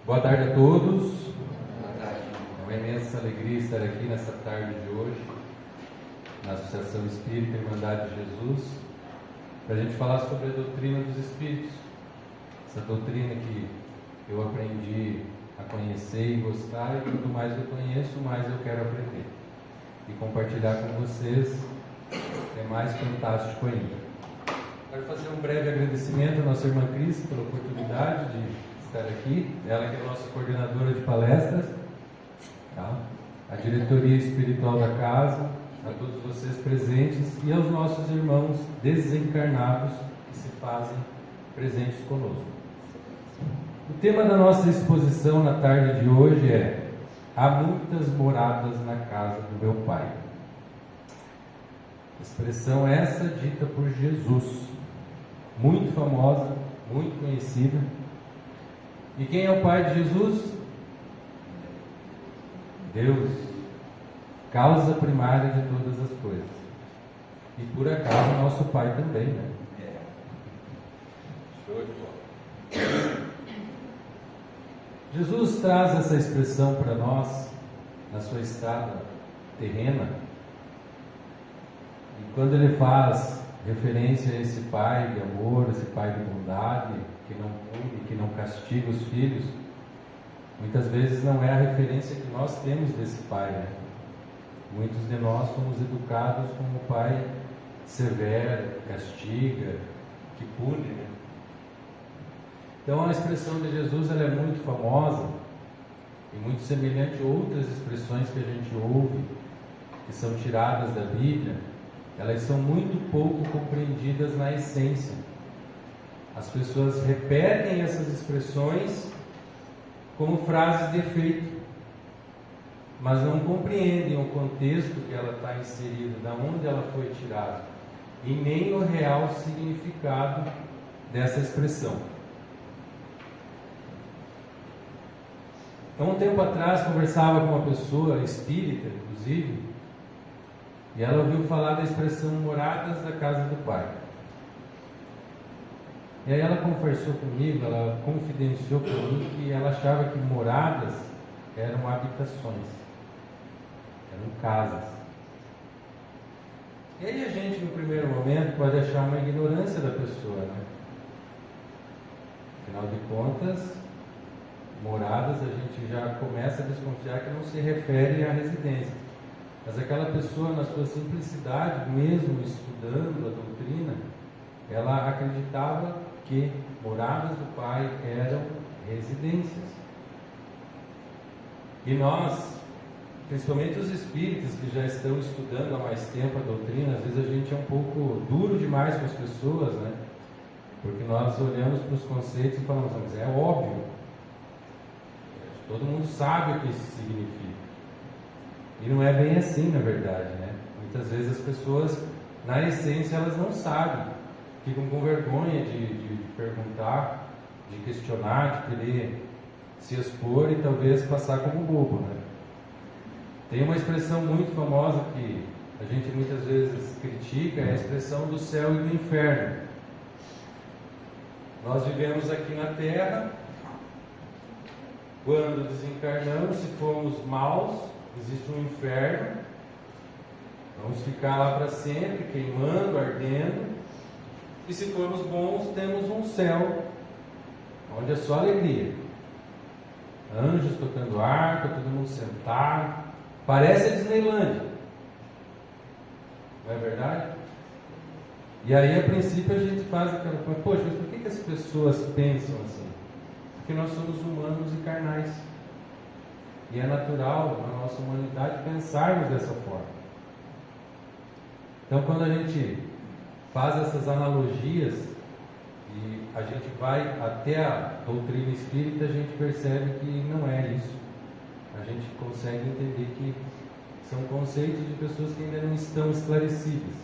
Boa tarde a todos. Boa tarde. É uma imensa alegria estar aqui nessa tarde de hoje, na Associação Espírita Irmandade de Jesus, para a gente falar sobre a doutrina dos Espíritos. Essa doutrina que eu aprendi a conhecer e gostar, e quanto mais eu conheço, mais eu quero aprender. E compartilhar com vocês é mais fantástico ainda. Quero fazer um breve agradecimento à nossa irmã Cris pela oportunidade de estar aqui. Ela que é a nossa coordenadora de palestras, tá? A diretoria espiritual da casa, a todos vocês presentes e aos nossos irmãos desencarnados que se fazem presentes conosco. O tema da nossa exposição na tarde de hoje é: há muitas moradas na casa do meu Pai. Expressão essa dita por Jesus, muito famosa, muito conhecida. E quem é o Pai de Jesus? Deus, causa primária de todas as coisas. E por acaso nosso Pai também, né? Show de bola. Jesus traz essa expressão para nós na sua estada terrena. E quando ele faz referência a esse Pai de amor, esse Pai de bondade, que não pune, que não castiga os filhos, muitas vezes não é a referência que nós temos desse Pai, né? Muitos de nós fomos educados como um Pai severo, que castiga, que pune, né? Então a expressão de Jesus ela é muito famosa e muito semelhante a outras expressões que a gente ouve, que são tiradas da Bíblia. Elas são muito pouco compreendidas na essência. As pessoas repetem essas expressões como frases de efeito, mas não compreendem o contexto que ela está inserida, da onde ela foi tirada, e nem o real significado dessa expressão. Então, um tempo atrás, conversava com uma pessoa espírita, inclusive, e ela ouviu falar da expressão moradas da casa do Pai. E aí ela conversou comigo, ela confidenciou para mim que ela achava que moradas eram habitações, eram casas. E aí a gente, no primeiro momento, pode achar uma ignorância da pessoa, né? Afinal de contas, moradas a gente já começa a desconfiar que não se refere à residência. Mas aquela pessoa, na sua simplicidade, mesmo estudando a doutrina, ela acreditava que moradas do Pai eram residências. E nós, principalmente os espíritas que já estão estudando há mais tempo a doutrina, às vezes a gente é um pouco duro demais com as pessoas, né? Porque nós olhamos para os conceitos e falamos, mas é óbvio, todo mundo sabe o que isso significa. E não é bem assim, na verdade, né? Muitas vezes as pessoas, na essência, elas não sabem, ficam com vergonha de perguntar, de questionar, de querer se expor e talvez passar como bobo, né? Tem uma expressão muito famosa que a gente muitas vezes critica, é a expressão do céu e do inferno. Nós vivemos aqui na Terra, quando desencarnamos, se formos maus, existe um inferno, vamos ficar lá para sempre, queimando, ardendo. E se formos bons, temos um céu, onde é só alegria. Anjos tocando harpa, todo mundo sentado. Parece a Disneylândia. Não é verdade? E aí, a princípio, a gente faz aquela coisa, poxa, mas por que as pessoas pensam assim? Porque nós somos humanos e carnais. E é natural, na nossa humanidade, pensarmos dessa forma. Então, quando a gente faz essas analogias e a gente vai até a doutrina espírita, a gente percebe que não é isso. A gente consegue entender que são conceitos de pessoas que ainda não estão esclarecidas.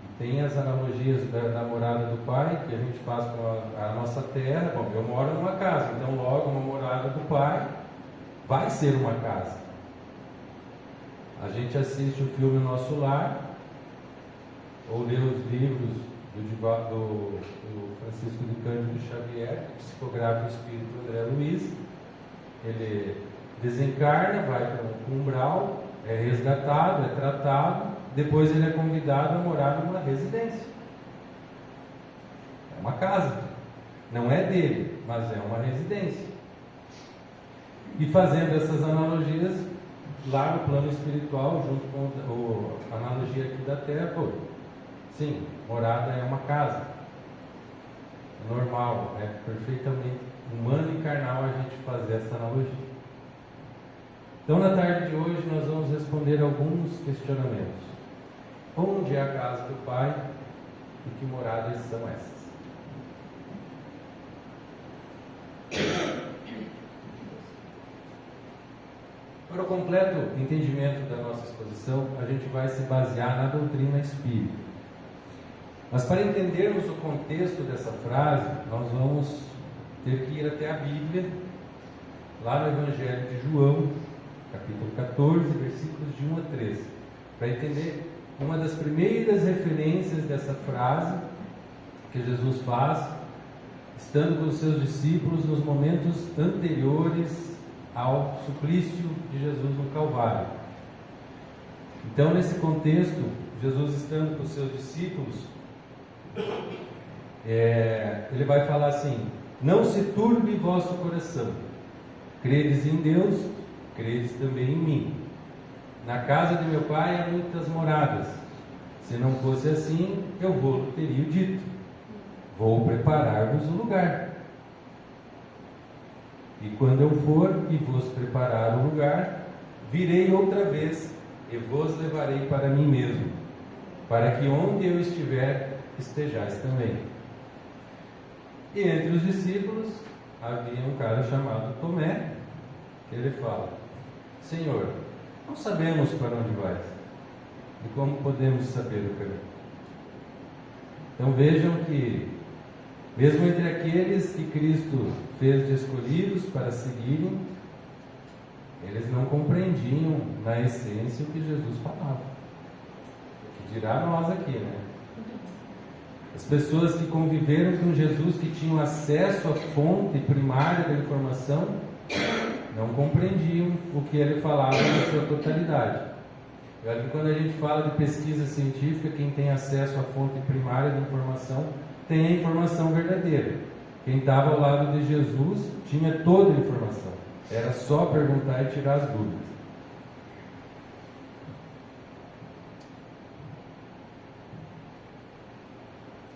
E tem as analogias da morada do Pai, que a gente faz com a nossa terra. Bom, eu moro numa casa, então logo uma morada do Pai vai ser uma casa. A gente assiste o filme Nosso Lar, ou lê os livros do Francisco de Cândido Xavier, que psicografa o espírito André Luiz. Ele desencarna, vai para um umbral, é resgatado, é tratado, depois ele é convidado a morar numa residência. É uma casa, não é dele, mas é uma residência. E fazendo essas analogias, lá no plano espiritual, junto com a analogia aqui da Terra, sim, morada é uma casa. É normal, é perfeitamente humano e carnal a gente fazer essa analogia. Então, na tarde de hoje, nós vamos responder alguns questionamentos. Onde é a casa do Pai e que moradas são essas? Para o completo entendimento da nossa exposição, a gente vai se basear na doutrina espírita. Mas para entendermos o contexto dessa frase, nós vamos ter que ir até a Bíblia, lá no Evangelho de João, capítulo 14, versículos de 1 a 13, para entender uma das primeiras referências dessa frase que Jesus faz, estando com os seus discípulos nos momentos anteriores ao suplício de Jesus no Calvário. Então, nesse contexto, Jesus estando com os seus discípulos, ele vai falar assim: não se turbe vosso coração, credes em Deus, credes também em mim. Na casa de meu Pai há muitas moradas. Se não fosse assim, eu vou teria dito: vou preparar-vos o lugar. E quando eu for e vos preparar o lugar, virei outra vez e vos levarei para mim mesmo, para que onde eu estiver, estejais também. E entre os discípulos havia um cara chamado Tomé, que ele fala: Senhor, não sabemos para onde vais, e como podemos saber o caminho? Então vejam que, mesmo entre aqueles que Cristo fez de escolhidos para seguirem, eles não compreendiam na essência o que Jesus falava. Que dirá nós aqui, né? As pessoas que conviveram com Jesus, que tinham acesso à fonte primária da informação, não compreendiam o que ele falava na sua totalidade. Eu acho que quando a gente fala de pesquisa científica, quem tem acesso à fonte primária da informação tem a informação verdadeira. Quem estava ao lado de Jesus tinha toda a informação. Era só perguntar e tirar as dúvidas.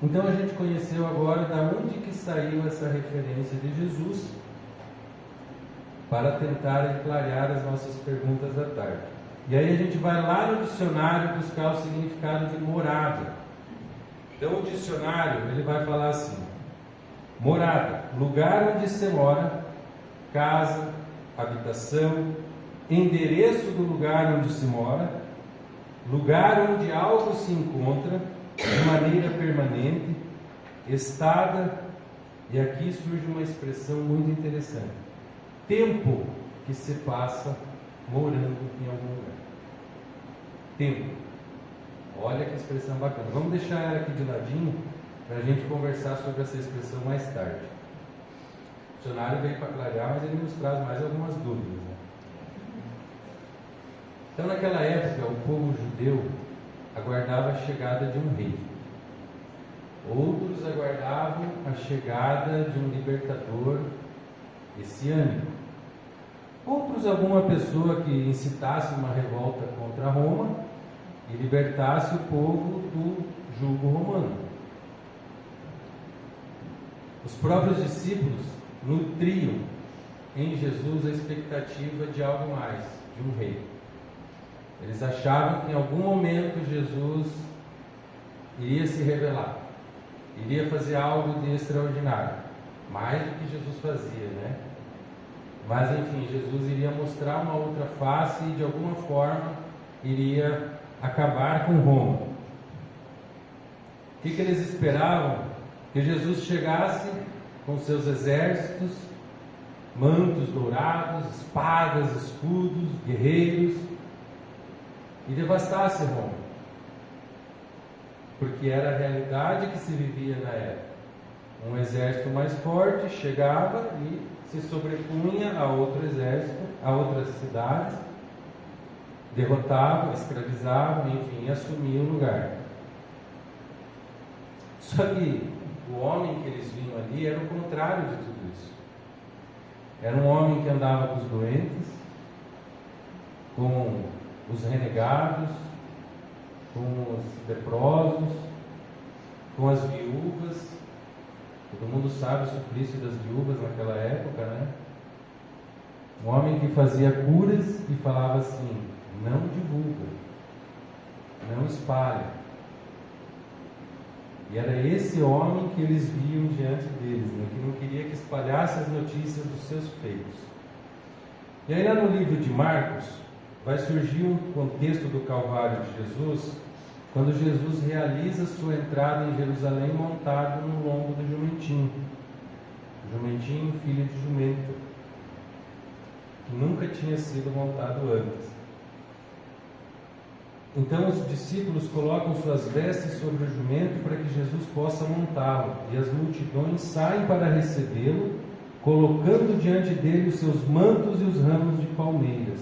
Então a gente conheceu agora da onde que saiu essa referência de Jesus, para tentar clarear as nossas perguntas da tarde. E aí a gente vai lá no dicionário buscar o significado de morada. Então o dicionário, ele vai falar assim: morada, lugar onde se mora, casa, habitação, endereço do lugar onde se mora, lugar onde algo se encontra de maneira permanente, estada, e aqui surge uma expressão muito interessante: tempo que se passa morando em algum lugar. Tempo. Olha que expressão bacana. Vamos deixar ela aqui de ladinho para a gente conversar sobre essa expressão mais tarde. O dicionário veio para clarear, mas ele nos traz mais algumas dúvidas, né? Então, naquela época, o povo judeu aguardava a chegada de um rei. Outros aguardavam a chegada de um libertador messiânico. Outros, alguma pessoa que incitasse uma revolta contra Roma e libertasse o povo do jugo romano. Os próprios discípulos nutriam em Jesus a expectativa de algo mais, de um rei. Eles achavam que em algum momento Jesus iria se revelar, iria fazer algo de extraordinário, mais do que Jesus fazia, né? Mas enfim, Jesus iria mostrar uma outra face e de alguma forma iria acabar com Roma. O que eles esperavam? Que Jesus chegasse com seus exércitos, mantos dourados, espadas, escudos, guerreiros, e devastasse Roma. porque era a realidade que se vivia na época. Um exército mais forte chegava e se sobrepunha a outro exército, a outras cidades, derrotava, escravizava, enfim, assumia o lugar. Só que o homem que eles viam ali era o contrário de tudo isso. Era um homem que andava com os doentes, com os renegados, com os leprosos, com as viúvas. Todo mundo sabe o suplício das viúvas naquela época, né? Um homem que fazia curas e falava assim: não divulga, não espalha. E era esse homem que eles viam diante deles, né? Que não queria que espalhasse as notícias dos seus feitos. E aí lá no livro de Marcos vai surgir um contexto do Calvário de Jesus, quando Jesus realiza sua entrada em Jerusalém montado no lombo do jumentinho. O jumentinho, filho de jumento, que nunca tinha sido montado antes. Então os discípulos colocam suas vestes sobre o jumento para que Jesus possa montá-lo, e as multidões saem para recebê-lo, colocando diante dele os seus mantos e os ramos de palmeiras.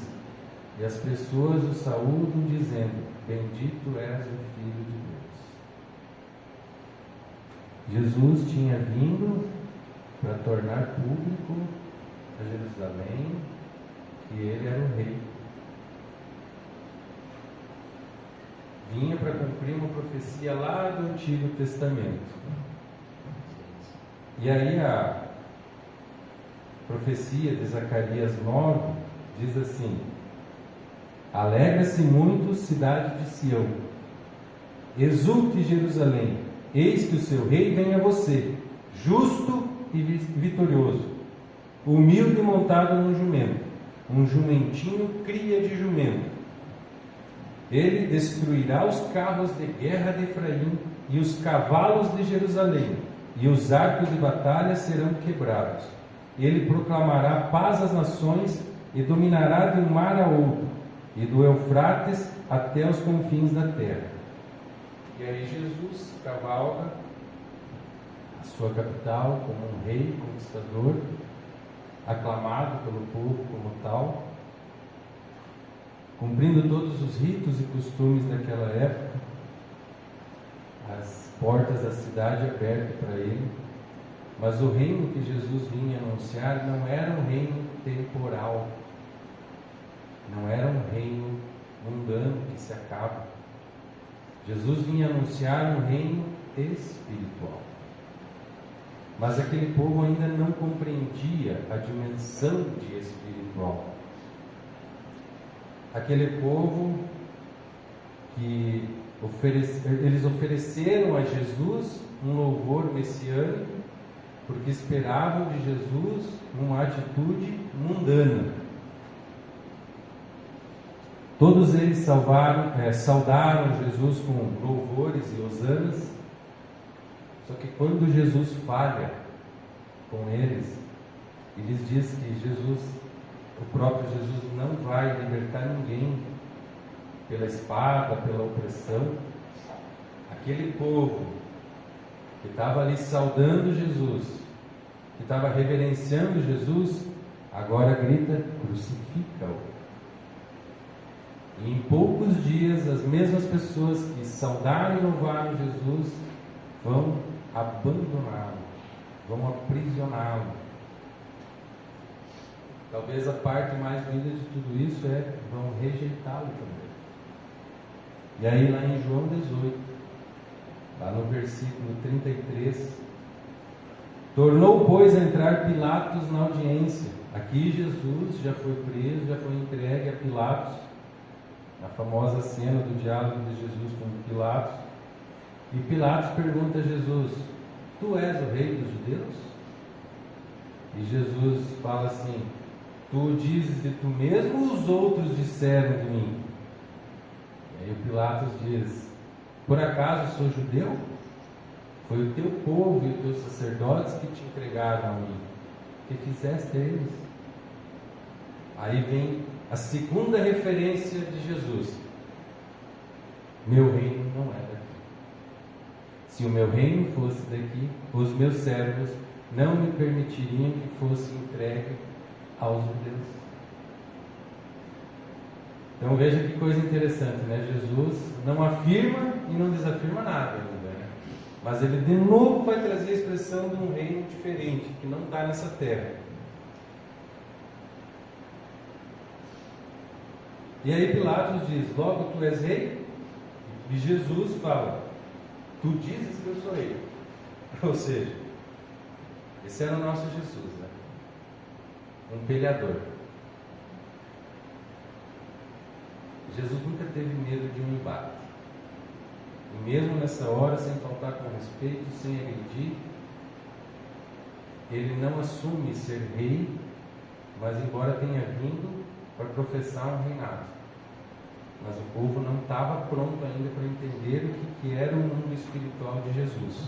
E as pessoas o saúdam dizendo: bendito és o Filho de Deus. Jesus tinha vindo para tornar público a Jerusalém que ele era o rei. Vinha para cumprir uma profecia lá do Antigo Testamento. E aí a profecia de Zacarias 9 diz assim: alegra-se muito, cidade de Sião, exulte Jerusalém, eis que o seu rei vem a você, justo e vitorioso, humilde e montado num jumento, um jumentinho cria de jumento. Ele destruirá os carros de guerra de Efraim e os cavalos de Jerusalém, e os arcos de batalha serão quebrados. Ele proclamará paz às nações e dominará de um mar a outro, e do Eufrates até os confins da terra. E aí Jesus cavalga a sua capital como um rei conquistador, aclamado pelo povo como tal, cumprindo todos os ritos e costumes daquela época, as portas da cidade abertas para ele. Mas o reino que Jesus vinha anunciar não era um reino temporal, não era um reino mundano que se acaba. Jesus vinha anunciar um reino espiritual. Mas aquele povo ainda não compreendia a dimensão de espiritual. Aquele povo que eles ofereceram a Jesus um louvor messiânico, porque esperavam de Jesus uma atitude mundana. Todos eles saudaram Jesus com louvores e hosanas, só que quando Jesus falha com eles, eles diz que o próprio Jesus não vai libertar ninguém pela espada, pela opressão. Aquele povo que estava ali saudando Jesus, que estava reverenciando Jesus, agora grita: crucifica-o. E em poucos dias, as mesmas pessoas que saudaram e louvaram Jesus vão abandoná-lo, vão aprisioná-lo. Talvez a parte mais linda de tudo isso é: vão rejeitá-lo também. E aí lá em João 18, lá no versículo 33, tornou, pois, a entrar Pilatos na audiência. Aqui Jesus já foi preso, já foi entregue a Pilatos, a famosa cena do diálogo de Jesus com Pilatos. E Pilatos pergunta a Jesus: tu és o rei dos judeus? E Jesus fala assim: tu o dizes de tu mesmo ou os outros disseram de mim? E aí o Pilatos diz: por acaso sou judeu? Foi o teu povo e os teus sacerdotes que te entregaram a mim. O que fizeste a eles? Aí vem a segunda referência de Jesus: meu reino não é daqui. Se o meu reino fosse daqui, os meus servos não me permitiriam que fosse entregue aos judeus. Então veja que coisa interessante, né? Jesus não afirma e não desafirma nada ainda, né? Mas ele de novo vai trazer a expressão de um reino diferente, que não está nessa terra. E aí Pilatos diz: logo tu és rei? E Jesus fala: tu dizes que eu sou rei. Ou seja, esse era o nosso Jesus, né? Um peleador. Jesus nunca teve medo de um embate. E mesmo nessa hora, sem faltar com respeito, sem agredir, ele não assume ser rei, mas embora tenha vindo para professar um reinado. Mas o povo não estava pronto ainda para entender o que era o mundo espiritual de Jesus.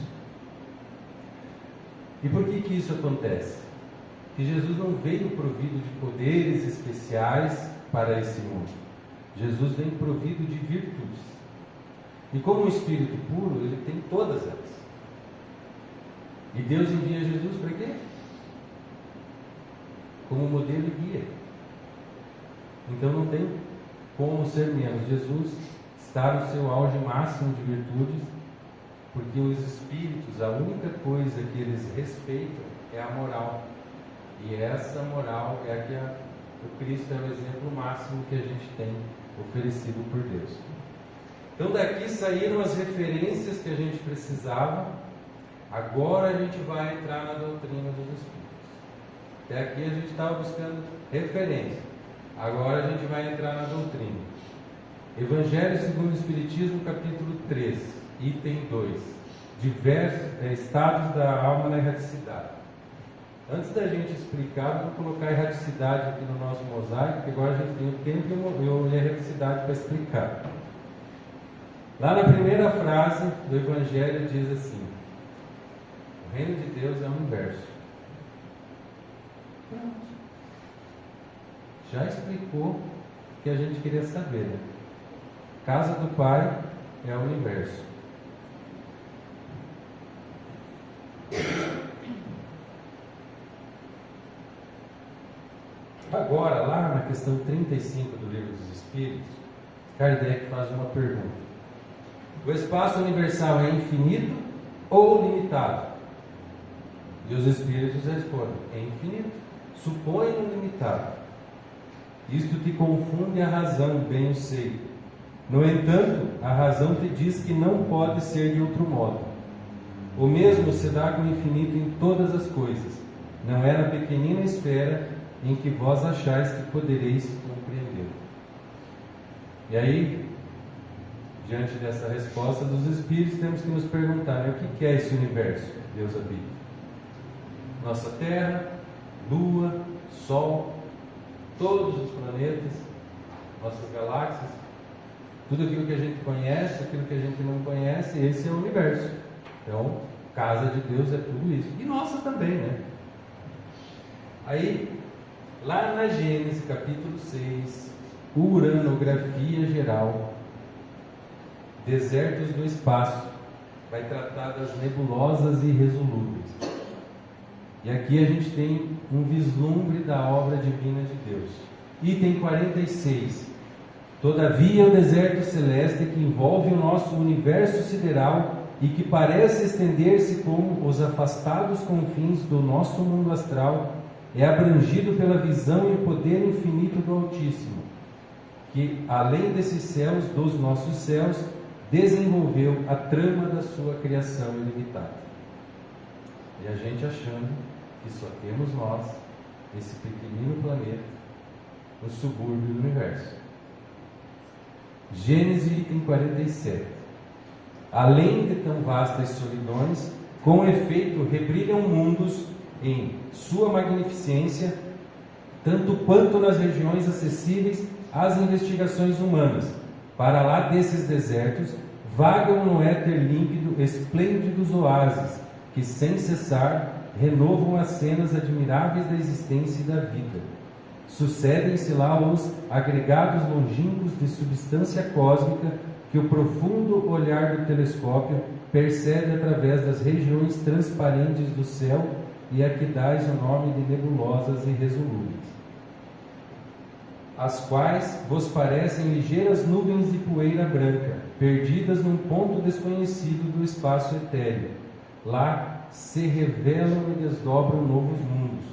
E por que isso acontece? Que Jesus não veio provido de poderes especiais para esse mundo. Jesus vem provido de virtudes. E como um espírito puro, ele tem todas elas. E Deus envia Jesus para quê? Como modelo e guia. Então não tem como ser menos. Jesus está no seu auge máximo de virtudes, porque os espíritos, a única coisa que eles respeitam é a moral. E essa moral é a que o Cristo é o exemplo máximo que a gente tem oferecido por Deus. Então daqui saíram as referências que a gente precisava. Agora a gente vai entrar na doutrina dos Espíritos. Até aqui a gente estava buscando referência. Agora a gente vai entrar na doutrina. Evangelho segundo o Espiritismo, capítulo 3, item 2. Diversos estados da alma na erraticidade. Antes da gente explicar, vamos colocar a erraticidade aqui no nosso mosaico, porque agora a gente tem o tempo e a erraticidade para explicar. Lá na primeira frase do Evangelho diz assim: o reino de Deus é o universo. Pronto. Já explicou o que a gente queria saber, né? Casa do Pai é o universo. Agora, lá na questão 35 do Livro dos Espíritos, Kardec faz uma pergunta: o espaço universal é infinito ou limitado? E os Espíritos respondem: é infinito. Suponha-o limitado. Isto te confunde a razão, bem eu sei. No entanto, a razão te diz que não pode ser de outro modo. O mesmo se dá com o infinito em todas as coisas. Não é na pequenina esfera em que vós achais que podereis compreendê-lo. E aí, diante dessa resposta dos Espíritos, temos que nos perguntar, né, o que é esse universo que Deus habita? Nossa Terra, Lua, Sol, todos os planetas, nossas galáxias, tudo aquilo que a gente conhece, aquilo que a gente não conhece, esse é o universo. Então, casa de Deus é tudo isso. E nossa também, né? Aí, lá na Gênesis, capítulo 6, uranografia geral, desertos do espaço, vai tratar das nebulosas irresolúveis. E aqui a gente tem um vislumbre da obra divina de Deus. Item 46. Todavia o deserto celeste que envolve o nosso universo sideral e que parece estender-se como os afastados confins do nosso mundo astral, é abrangido pela visão e o poder infinito do Altíssimo, que, além desses céus, dos nossos céus, desenvolveu a trama da sua criação ilimitada. E a gente achando que só temos nós, esse pequenino planeta, no subúrbio do universo. Gênesis, item 47. Além de tão vastas solidões, com efeito rebrilham mundos em sua magnificência, tanto quanto nas regiões acessíveis às investigações humanas. Para lá desses desertos, vagam no éter límpido esplêndidos oásis, que sem cessar renovam as cenas admiráveis da existência e da vida. Sucedem-se lá os agregados longínquos de substância cósmica, que o profundo olhar do telescópio percebe através das regiões transparentes do céu e a que dais o nome de nebulosas irresolúveis, as quais vos parecem ligeiras nuvens de poeira branca, perdidas num ponto desconhecido do espaço etéreo. Lá se revelam e desdobram novos mundos,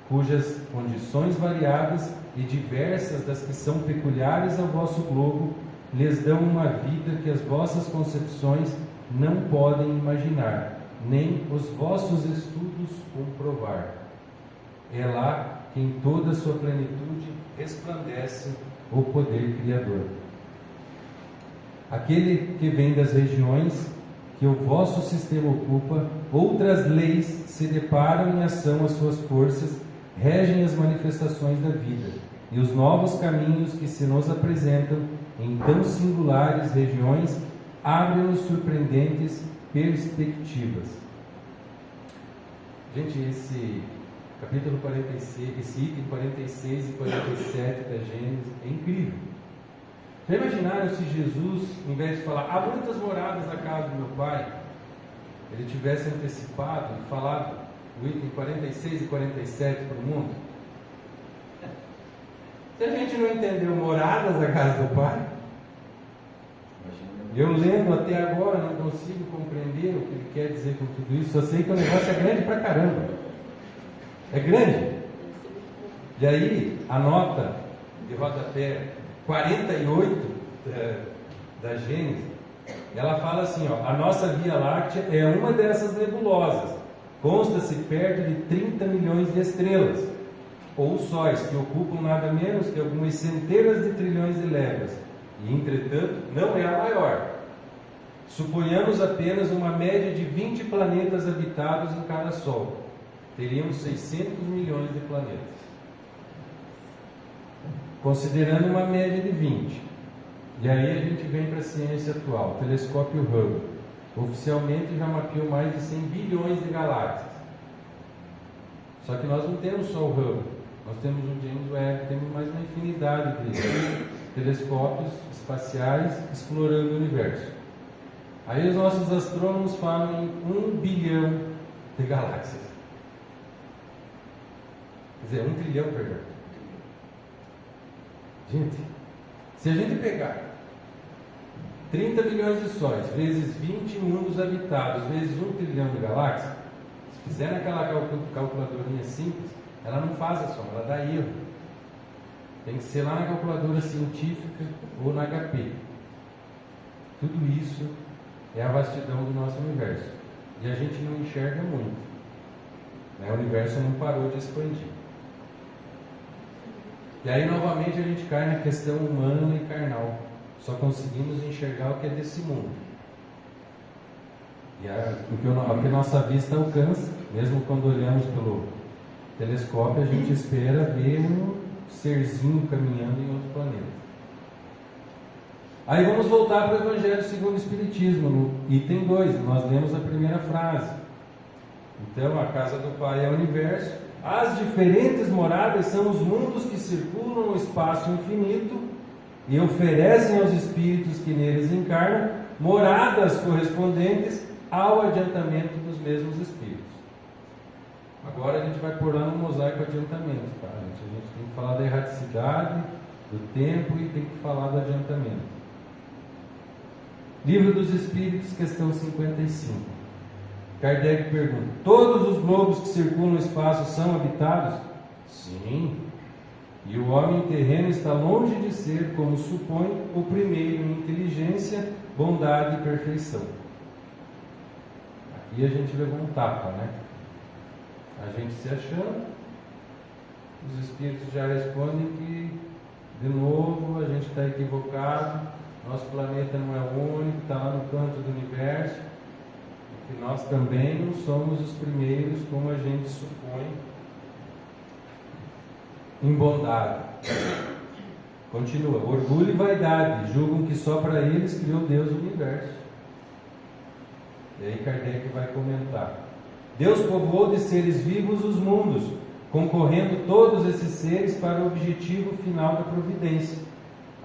cujas condições variadas e diversas das que são peculiares ao vosso globo lhes dão uma vida que as vossas concepções não podem imaginar, nem os vossos estudos comprovar. É lá que em toda a sua plenitude resplandece o poder criador. Aquele que vem das regiões que o vosso sistema ocupa, outras leis se deparam em ação às suas forças, regem as manifestações da vida, e os novos caminhos que se nos apresentam em tão singulares regiões abrem-nos surpreendentes perspectivas. Gente, esse capítulo 46, esse item 46 e 47 da Gênesis é incrível. Já imaginaram se Jesus, em vez de falar, há muitas moradas na casa do meu pai, ele tivesse antecipado e falado o item 46 e 47 para o mundo? Se a gente não entendeu moradas na casa do pai, eu lendo até agora não consigo compreender o que ele quer dizer com tudo isso. Só sei que o negócio é grande pra caramba. É grande. E aí, a nota de rodapé 48 da Gênesis, ela fala assim, ó, a nossa Via Láctea é uma dessas nebulosas. Consta-se perto de 30 milhões de estrelas, ou sóis, que ocupam nada menos que algumas centenas de trilhões de léguas. E, entretanto, não é a maior. Suponhamos apenas uma média de 20 planetas habitados em cada Sol. Teríamos 600 milhões de planetas. Considerando uma média de 20. E aí a gente vem para a ciência atual. O telescópio Hubble oficialmente já mapeou mais de 100 bilhões de galáxias. Só que nós não temos só o Hubble. Nós temos o James Webb, temos mais uma infinidade de telescópios espaciais explorando o universo. Aí os nossos astrônomos falam em 1 bilhão de galáxias. Quer dizer, 1 trilhão, perdão. Gente, se a gente pegar 30 bilhões de sóis, vezes 20 mundos habitados, vezes 1 trilhão de galáxias, se fizer naquela calculadorinha simples, ela não faz a soma, ela dá erro. Tem que ser lá na calculadora científica ou na HP. Tudo isso é a vastidão do nosso universo. E a gente não enxerga muito. O universo não parou de expandir. E aí novamente a gente cai na questão humana e carnal. Só conseguimos enxergar o que é desse mundo. E o que a nossa vista alcança, mesmo quando olhamos pelo telescópio, a gente espera ver um serzinho caminhando em outro planeta. Aí vamos voltar para o Evangelho segundo o Espiritismo, no item 2, nós lemos a primeira frase. Então, a casa do Pai é o universo, as diferentes moradas são os mundos que circulam no espaço infinito e oferecem aos espíritos que neles encarnam moradas correspondentes ao adiantamento dos mesmos espíritos. Agora a gente vai pôr lá no mosaico adiantamento, tá? A gente tem que falar da erraticidade, do tempo e tem que falar do adiantamento. Livro dos Espíritos, questão 55. Kardec pergunta: todos os globos que circulam no espaço são habitados? Sim. E o homem terreno está longe de ser, como supõe, o primeiro em inteligência, bondade e perfeição. Aqui a gente levou um tapa, né? A gente se achando, os espíritos já respondem que, de novo, a gente está equivocado, nosso planeta não é o único, está lá no canto do universo, e que nós também não somos os primeiros, como a gente supõe, em bondade. Continua: orgulho e vaidade julgam que só para eles criou Deus o universo. E aí Kardec vai comentar: Deus povoou de seres vivos os mundos, concorrendo todos esses seres para o objetivo final da providência,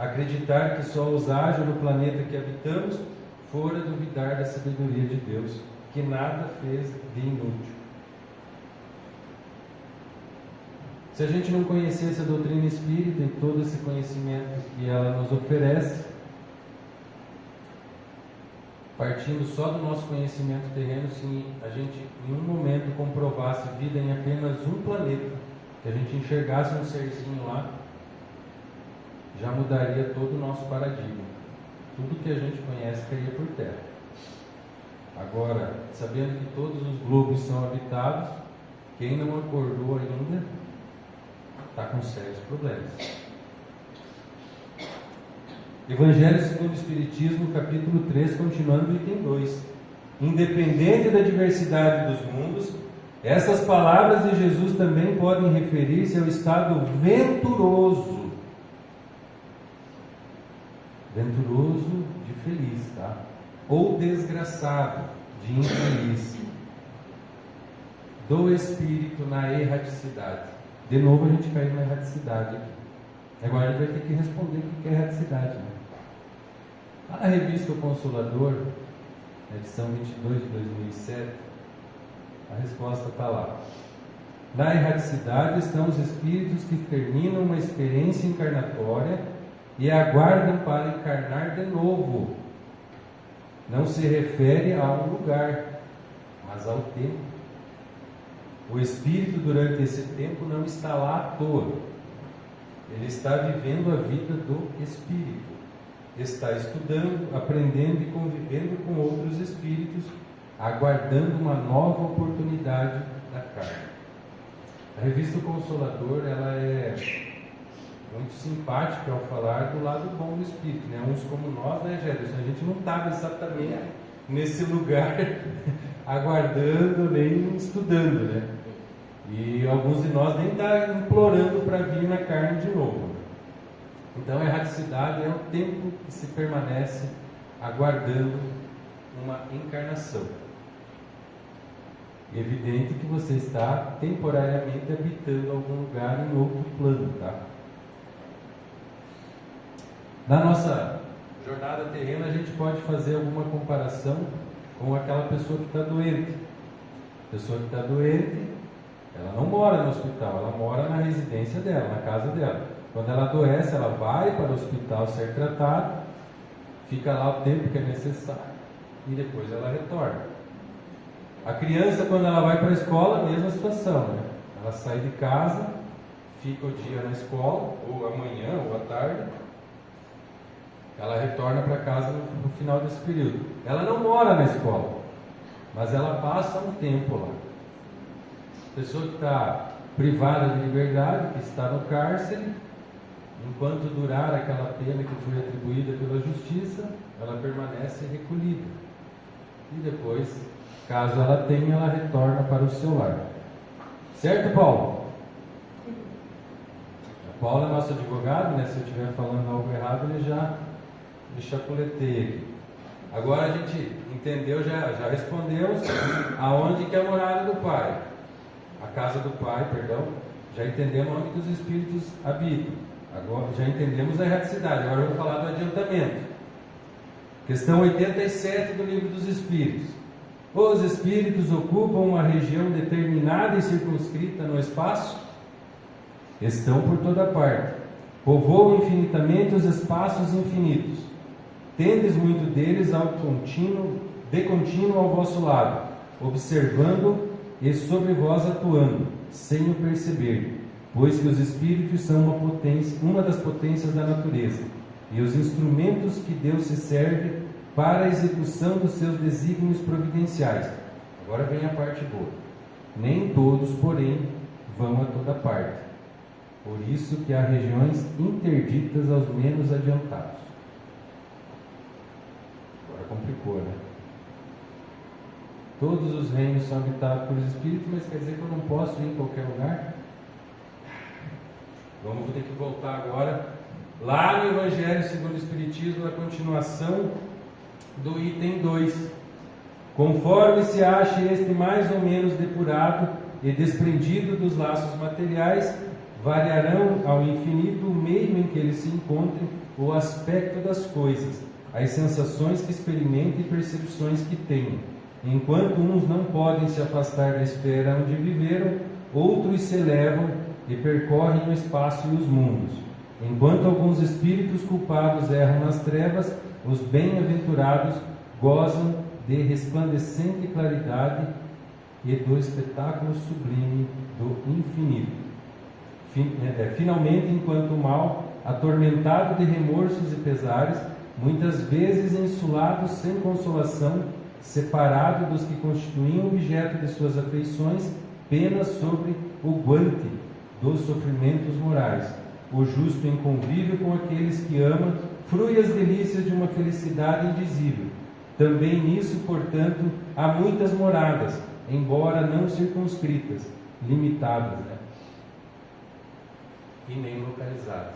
acreditar que só os ágios no planeta que habitamos, fora duvidar da sabedoria de Deus, que nada fez de inútil. Se a gente não conhecesse a doutrina espírita e todo esse conhecimento que ela nos oferece, partindo só do nosso conhecimento terreno, se a gente em um momento comprovasse vida em apenas um planeta, que a gente enxergasse um serzinho lá, já mudaria todo o nosso paradigma. Tudo que a gente conhece cairia por terra. Agora, sabendo que todos os globos são habitados, quem não acordou ainda está com sérios problemas. Evangelho segundo o Espiritismo, capítulo 3, continuando o item 2. Independente da diversidade dos mundos, essas palavras de Jesus também podem referir-se ao estado venturoso. Venturoso de feliz, tá? Ou desgraçado de infeliz. Do espírito na erraticidade. De novo a gente caiu na erraticidade aqui. Agora a gente vai ter que responder o que é erraticidade, né? Lá na revista O Consolador, edição 22 de 2007, a resposta está lá. Na erraticidade estão os espíritos que terminam uma experiência encarnatória e aguardam para encarnar de novo. Não se refere a um lugar, mas ao tempo. O espírito durante esse tempo não está lá à toa. Ele está vivendo a vida do espírito. Está estudando, aprendendo e convivendo com outros espíritos, aguardando uma nova oportunidade da carne. A revista O Consolador, ela é muito simpática ao falar do lado bom do espírito, né? Uns como nós, né, Gerson? A gente não estava exatamente nesse lugar aguardando nem estudando, né? E alguns de nós nem estão implorando para vir na carne de novo. Então a erraticidade é o tempo que se permanece aguardando uma encarnação. É evidente que você está temporariamente habitando algum lugar em outro plano, tá? Na nossa jornada terrena, a gente pode fazer alguma comparação com aquela pessoa que está doente. A pessoa que está doente, ela não mora no hospital, ela mora na residência dela, na casa dela. Quando ela adoece, ela vai para o hospital ser tratada, fica lá o tempo que é necessário e depois ela retorna. A criança, quando ela vai para a escola, a mesma situação, né? Ela sai de casa, fica o dia na escola, ou amanhã, ou à tarde, ela retorna para casa no final desse período. Ela não mora na escola, mas ela passa um tempo lá. A pessoa que está privada de liberdade, que está no cárcere, enquanto durar aquela pena que foi atribuída pela justiça, ela permanece recolhida. E depois, caso ela tenha, ela retorna para o seu lar. Certo, Paulo? O Paulo é nosso advogado, né? Se eu estiver falando algo errado, ele já me chapuleteia aqui. Agora a gente entendeu, já respondemos aonde que é a morada do Pai. A casa do Pai, perdão. Já entendemos onde que os espíritos habitam. Agora já entendemos a erraticidade. Agora vamos falar do adiantamento. Questão 87 do Livro dos Espíritos. Os espíritos ocupam uma região determinada e circunscrita no espaço? Estão por toda parte. Povoam infinitamente os espaços infinitos. Tendes muito deles de contínuo ao vosso lado, observando e sobre vós atuando, sem o perceber, pois que os espíritos são uma das potências da natureza, e os instrumentos que Deus se serve para a execução dos seus desígnios providenciais. Agora vem a parte boa. Nem todos, porém, vão a toda parte. Por isso que há regiões interditas aos menos adiantados. Agora complicou, né? Todos os reinos são habitados por espíritos, mas quer dizer que eu não posso ir em qualquer lugar? Vou ter que voltar agora lá no Evangelho segundo o Espiritismo, na continuação do item 2. Conforme se ache este mais ou menos depurado e desprendido dos laços materiais, variarão ao infinito o meio em que eles se encontrem, o aspecto das coisas, as sensações que experimentem e percepções que tenham. Enquanto uns não podem se afastar da esfera onde viveram, outros se elevam e percorrem o espaço e os mundos. Enquanto alguns espíritos culpados erram nas trevas, os bem-aventurados gozam de resplandecente claridade e do espetáculo sublime do infinito. Finalmente, enquanto o mal, atormentado de remorsos e pesares, muitas vezes insulado sem consolação, separado dos que constituíam objeto de suas afeições, pena sobre o guante dos sofrimentos morais. O justo em convívio com aqueles que ama, frui as delícias de uma felicidade indizível. Também nisso, portanto, há muitas moradas, embora não circunscritas, limitadas, e nem localizadas.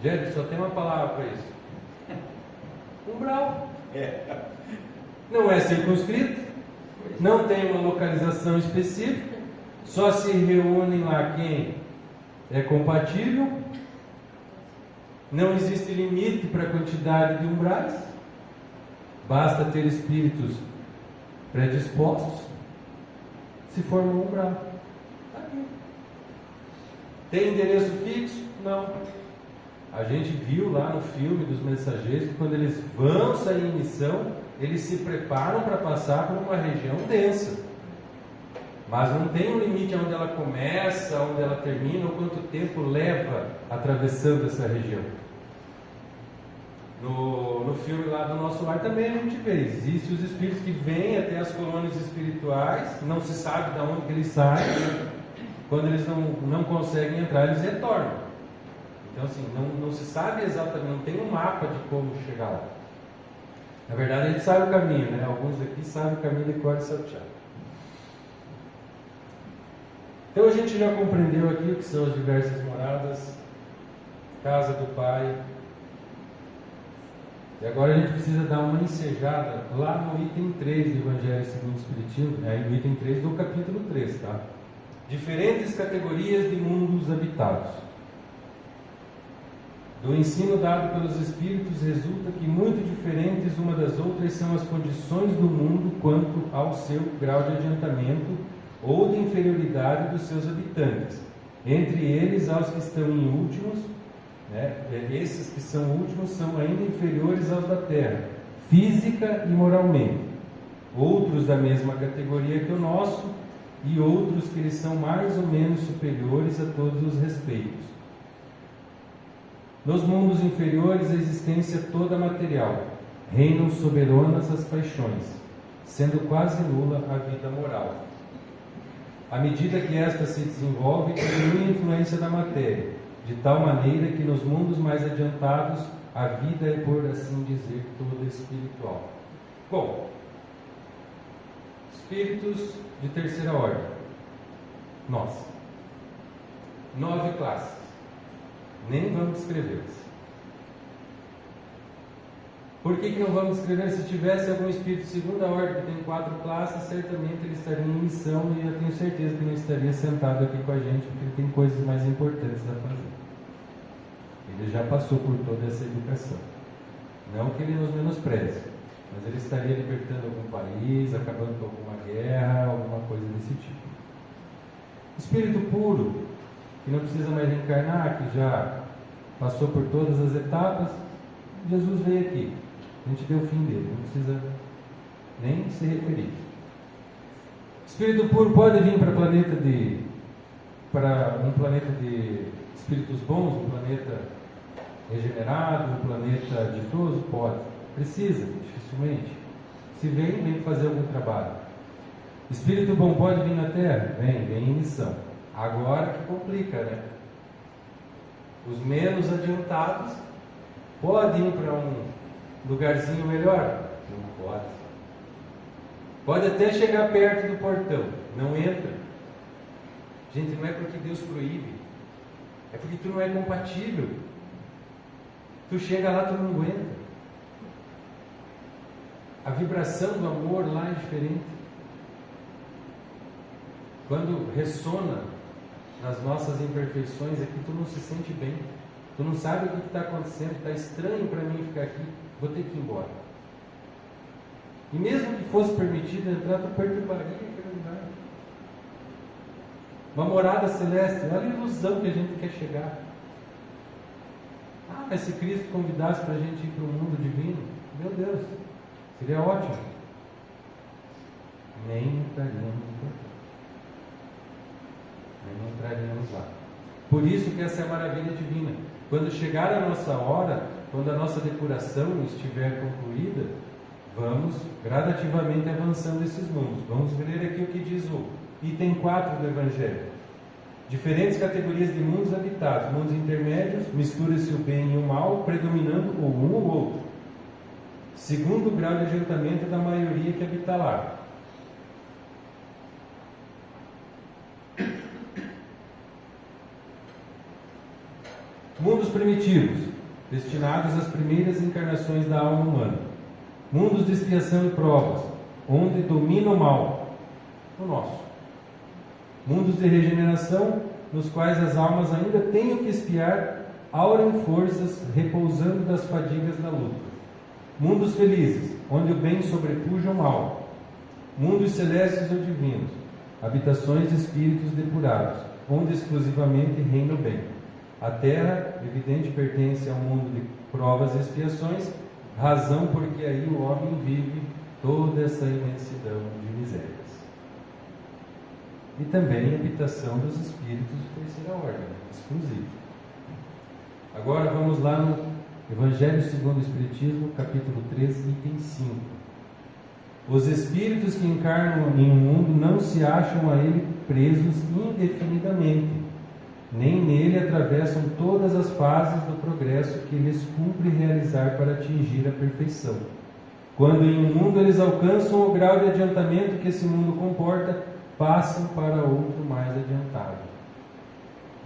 Gente, só tem uma palavra para isso: umbral. Não é circunscrito, não tem uma localização específica, só se reúnem lá quem é compatível, não existe limite para a quantidade de umbrais, basta ter espíritos predispostos, se forma um umbral. Tá aqui. Tem endereço fixo? Não. A gente viu lá no filme dos mensageiros que quando eles vão sair em missão, eles se preparam para passar por uma região densa. Mas não tem um limite onde ela começa, onde ela termina, ou quanto tempo leva atravessando essa região. No filme lá do Nosso Lar também a gente vê, existem os espíritos que vêm até as colônias espirituais, não se sabe de onde que eles saem, quando eles não conseguem entrar, eles retornam. Então assim, não se sabe exatamente, não tem um mapa de como chegar lá. Na verdade a gente sabe o caminho, né? Alguns aqui sabem o caminho de cor e salteado. Então a gente já compreendeu aqui o que são as diversas moradas, casa do Pai. E agora a gente precisa dar uma ensejada lá no item 3 do Evangelho segundo o Espiritismo, no item 3 do capítulo 3, tá? Diferentes categorias de mundos habitados. Do ensino dado pelos Espíritos resulta que muito diferentes uma das outras são as condições do mundo quanto ao seu grau de adiantamento ou de inferioridade dos seus habitantes. Entre eles, há os que estão em últimos, esses que são últimos são ainda inferiores aos da terra, física e moralmente. Outros da mesma categoria que o nosso, e outros que eles são mais ou menos superiores a todos os respeitos. Nos mundos inferiores, a existência toda material, reinam soberanas as paixões, sendo quase nula a vida moral. À medida que esta se desenvolve, diminui a influência da matéria, de tal maneira que nos mundos mais adiantados a vida é, por assim dizer, toda espiritual. Bom, espíritos de terceira ordem, nós, 9 classes, nem vamos descrevê-las. Por que não vamos descrever? Se tivesse algum espírito de segunda ordem que tem 4 classes, certamente ele estaria em missão e eu tenho certeza que não estaria sentado aqui com a gente, porque ele tem coisas mais importantes a fazer. Ele já passou por toda essa educação. Não que ele nos menospreze, mas ele estaria libertando algum país, acabando com alguma guerra, alguma coisa desse tipo. Espírito puro, que não precisa mais reencarnar, que já passou por todas as etapas, Jesus veio aqui. A gente deu o fim dele, não precisa nem se referir. Espírito puro pode vir para um planeta de espíritos bons, um planeta regenerado, um planeta ditoso? Pode. Precisa, dificilmente. Se vem fazer algum trabalho. Espírito bom pode vir na Terra? Vem em missão. Agora que complica, né? Os menos adiantados podem ir para um lugarzinho melhor? Não pode. Pode até chegar perto do portão, não entra. Gente, não é porque Deus proíbe, é porque tu não é compatível. Tu chega lá, tu não aguenta. A vibração do amor lá é diferente. Quando ressona nas nossas imperfeições é que tu não se sente bem. Tu não sabe o que está acontecendo, está estranho para mim ficar aqui, vou ter que ir embora. E mesmo que fosse permitido entrar, tu perturbaria aquele lugar. Uma morada celeste, olha a ilusão que a gente quer chegar. Mas se Cristo convidasse para a gente ir para o mundo divino, meu Deus, seria ótimo. Nem entraríamos lá. Por isso que essa é a maravilha divina. Quando chegar a nossa hora, quando a nossa depuração estiver concluída, vamos gradativamente avançando esses mundos. Vamos ler aqui o que diz o item 4 do Evangelho. Diferentes categorias de mundos habitados. Mundos intermédios, mistura-se o bem e o mal, predominando ou um ou outro, segundo o grau de adiantamento da maioria que habita lá. Mundos primitivos, destinados às primeiras encarnações da alma humana. Mundos de expiação e provas, onde domina o mal, o nosso. Mundos de regeneração, nos quais as almas ainda têm o que expiar, aurem forças, repousando das fadigas da luta. Mundos felizes, onde o bem sobrepuja o mal. Mundos celestes ou divinos, habitações de espíritos depurados, onde exclusivamente reina o bem. A Terra, evidente, pertence ao mundo de provas e expiações, razão porque aí o homem vive toda essa imensidão de misérias. E também a habitação dos espíritos de terceira ordem, exclusivo. Agora vamos lá no Evangelho segundo o Espiritismo, capítulo 3, item 5. Os espíritos que encarnam em um mundo não se acham a ele presos indefinidamente, nem nele atravessam todas as fases do progresso que lhes cumpre realizar para atingir a perfeição. Quando em um mundo eles alcançam o grau de adiantamento que esse mundo comporta, passam para outro mais adiantado.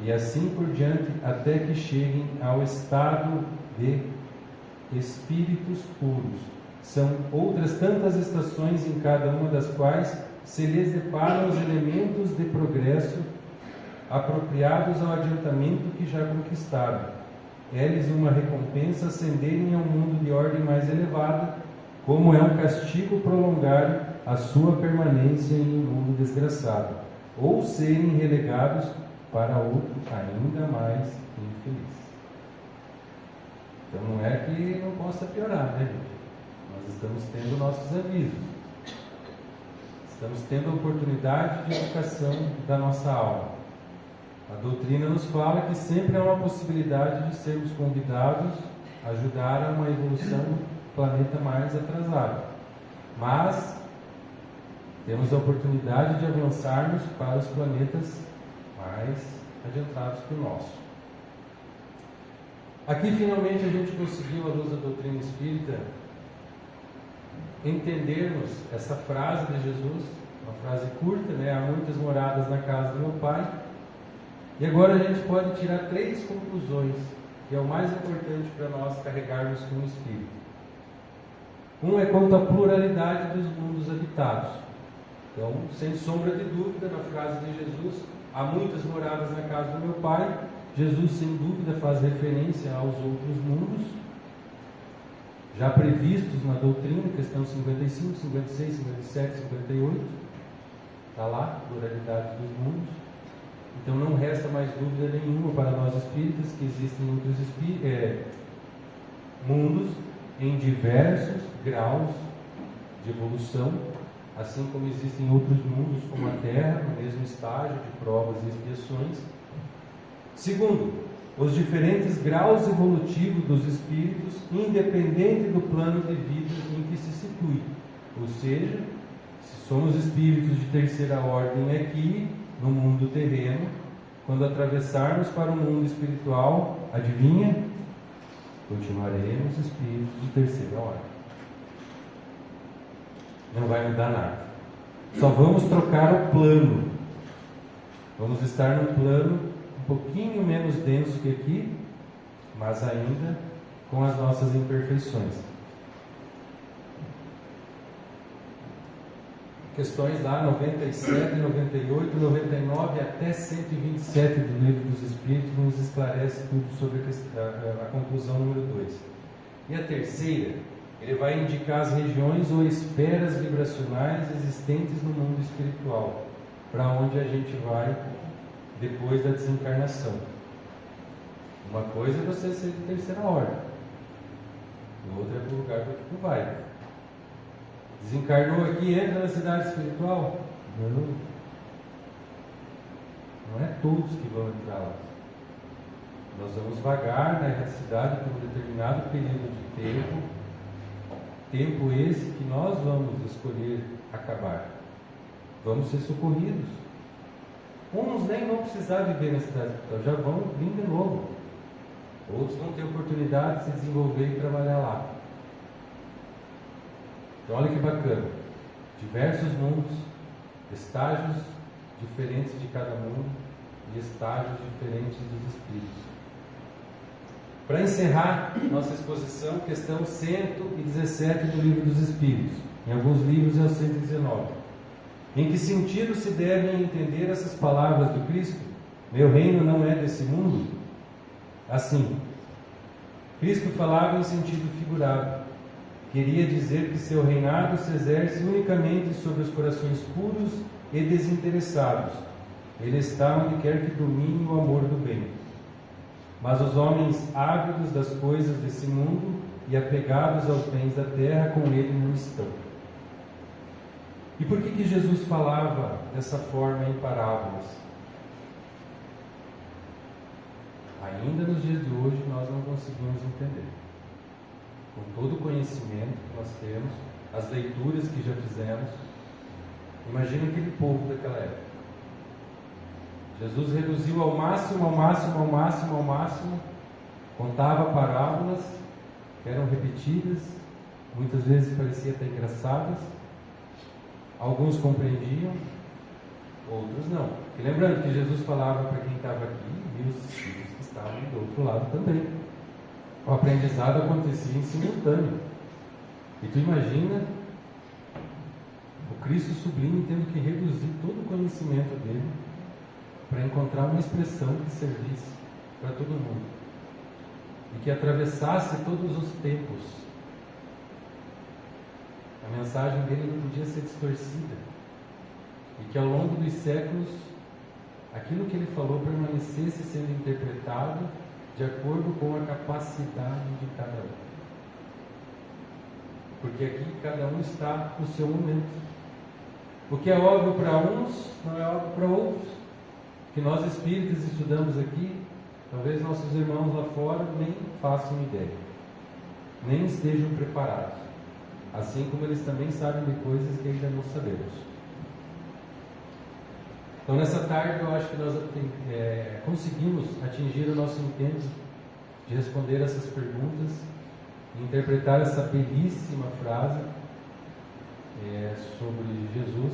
E assim por diante, até que cheguem ao estado de espíritos puros. São outras tantas estações em cada uma das quais se lhes deparam os elementos de progresso apropriados ao adiantamento que já conquistaram. É-lhes uma recompensa ascenderem a um mundo de ordem mais elevada, como é um castigo prolongar a sua permanência em um mundo desgraçado, ou serem relegados para outro ainda mais infeliz. Então não é que não possa piorar, né, gente? Nós estamos tendo nossos avisos. Estamos tendo a oportunidade de educação da nossa alma. A doutrina nos fala que sempre há uma possibilidade de sermos convidados a ajudar a uma evolução do planeta mais atrasado. Mas temos a oportunidade de avançarmos para os planetas mais adiantados que o nosso. Aqui finalmente a gente conseguiu, à luz da doutrina espírita, entendermos essa frase de Jesus, uma frase curta, né? Há muitas moradas na casa do meu Pai. E agora a gente pode tirar 3 conclusões, que é o mais importante para nós carregarmos com o Espírito. Um é quanto à pluralidade dos mundos habitados. Então, sem sombra de dúvida, na frase de Jesus, há muitas moradas na casa do meu Pai. Jesus, sem dúvida, faz referência aos outros mundos, já previstos na doutrina, questão 55, 56, 57, 58. Está lá, pluralidade dos mundos. Então não resta mais dúvida nenhuma para nós espíritas que existem outros mundos em diversos graus de evolução, assim como existem outros mundos como a Terra, no mesmo estágio de provas e expiações. Segundo, os diferentes graus evolutivos dos espíritos, independente do plano de vida em que se situe. Ou seja, se somos espíritos de terceira ordem aqui, no mundo terreno, quando atravessarmos para o mundo espiritual, adivinha? Continuaremos espíritos de terceira ordem. Não vai mudar nada. Só vamos trocar o plano. Vamos estar num plano um pouquinho menos denso que aqui, mas ainda com as nossas imperfeições. questões lá 97, 98, 99 até 127 do Livro dos Espíritos nos esclarece tudo sobre a conclusão número 2. E a terceira, ele vai indicar as regiões ou esferas vibracionais existentes no mundo espiritual, para onde a gente vai depois da desencarnação. Uma coisa é você ser de terceira ordem, outra é para o lugar para que tu vai. Desencarnou aqui e entra na cidade espiritual? Não é todos que vão entrar lá. Nós vamos vagar na cidade por um determinado período de tempo esse que nós vamos escolher acabar. Vamos ser socorridos. Uns nem vão precisar viver na cidade espiritual, já vão vir de novo. Outros vão ter oportunidade de se desenvolver e trabalhar lá. Então olha que bacana, diversos mundos, estágios diferentes de cada mundo e estágios diferentes dos espíritos. Para encerrar nossa exposição, questão 117 do Livro dos Espíritos, em alguns livros é o 119. Em que sentido se devem entender essas palavras do Cristo? Meu reino não é desse mundo? Assim, Cristo falava em sentido figurado. Queria dizer que seu reinado se exerce unicamente sobre os corações puros e desinteressados. Ele está onde quer que domine o amor do bem. Mas os homens ávidos das coisas desse mundo e apegados aos bens da terra com ele não estão. E por que Jesus falava dessa forma em parábolas? Ainda nos dias de hoje nós não conseguimos entender. Com todo o conhecimento que nós temos, as leituras que já fizemos, imagina aquele povo daquela época. Jesus reduziu ao máximo, contava parábolas que eram repetidas, muitas vezes pareciam até engraçadas. Alguns compreendiam, outros não. E lembrando que Jesus falava para quem estava aqui e os discípulos que estavam do outro lado também. O aprendizado acontecia em simultâneo. E tu imagina o Cristo sublime tendo que reduzir todo o conhecimento dele para encontrar uma expressão que servisse para todo mundo e que atravessasse todos os tempos. A mensagem dele não podia ser distorcida e que ao longo dos séculos aquilo que ele falou permanecesse sendo interpretado de acordo com a capacidade de cada um. Porque aqui cada um está no seu momento. O que é óbvio para uns não é óbvio para outros. Que nós espíritas estudamos aqui, talvez nossos irmãos lá fora nem façam ideia, nem estejam preparados, assim como eles também sabem de coisas que ainda não sabemos. Então nessa tarde eu acho que nós conseguimos atingir o nosso intento de responder essas perguntas e interpretar essa belíssima frase sobre Jesus.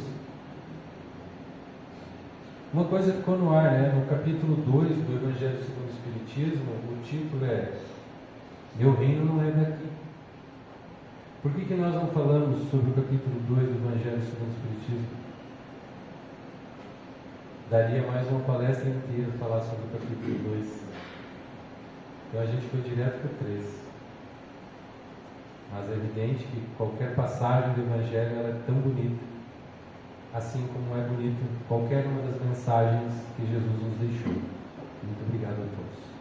Uma coisa ficou no ar, né? No capítulo 2 do Evangelho segundo o Espiritismo, o título é Meu reino não é daqui. Por que nós não falamos sobre o capítulo 2 do Evangelho segundo o Espiritismo? Daria mais uma palestra inteira falar sobre o capítulo 2. Então a gente foi direto para o 3. Mas é evidente que qualquer passagem do Evangelho ela é tão bonita, assim como é bonito qualquer uma das mensagens que Jesus nos deixou. Muito obrigado a todos.